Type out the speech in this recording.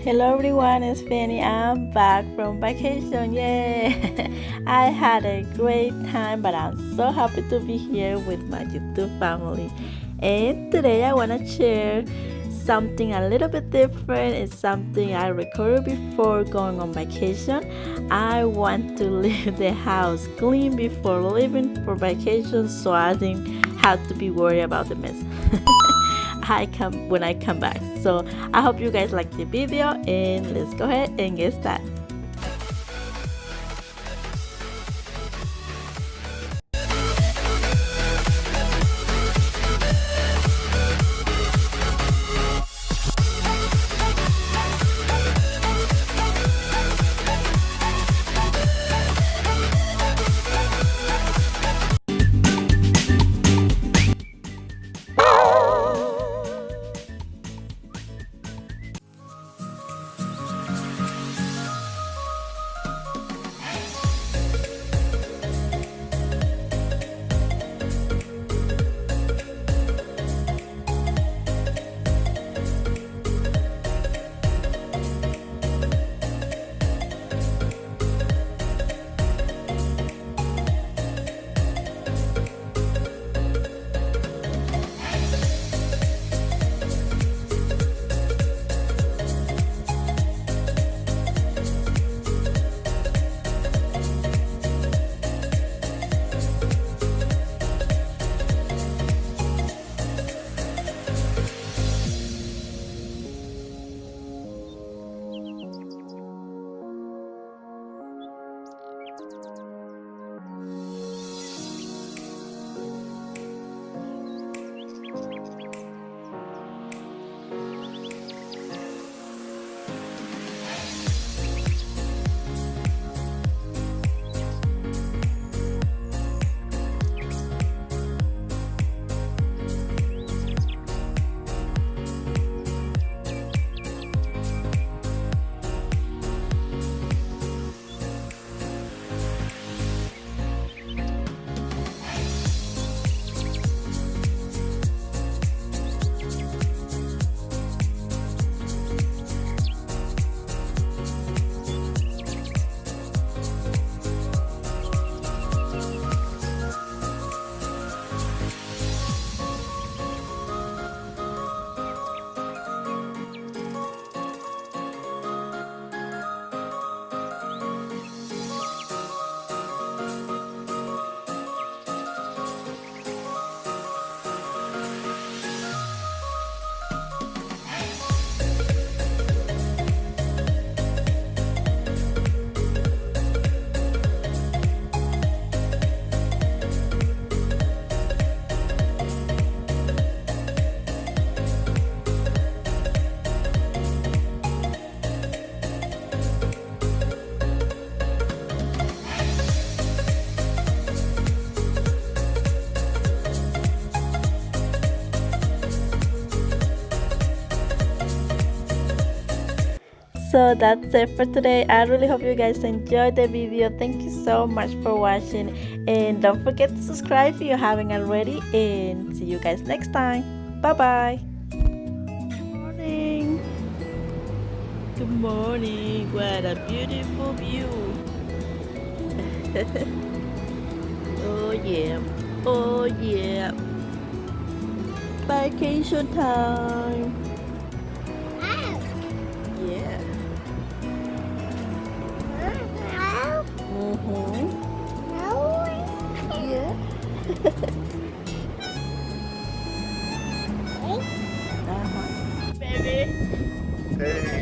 Hello everyone, it's Fanny. I'm back from vacation. Yay! I had a great time, but I'm so happy to be here with my YouTube family. And today I want to share something a little bit different. It's something I recorded before going on vacation. I want to leave the house clean before leaving for vacation so I didn't have to be worried about the mess. When I come back. So I hope you guys like the video, and let's go ahead and get started. So that's it for today. I really hope you guys enjoyed the video. Thank you so much for watching, and don't forget to subscribe if you haven't already, and see you guys next time. Bye bye. Good morning. Good morning. What a beautiful view. Oh yeah. Oh yeah. Vacation time. Yeah. Yeah. Uh-huh. Baby. Hey.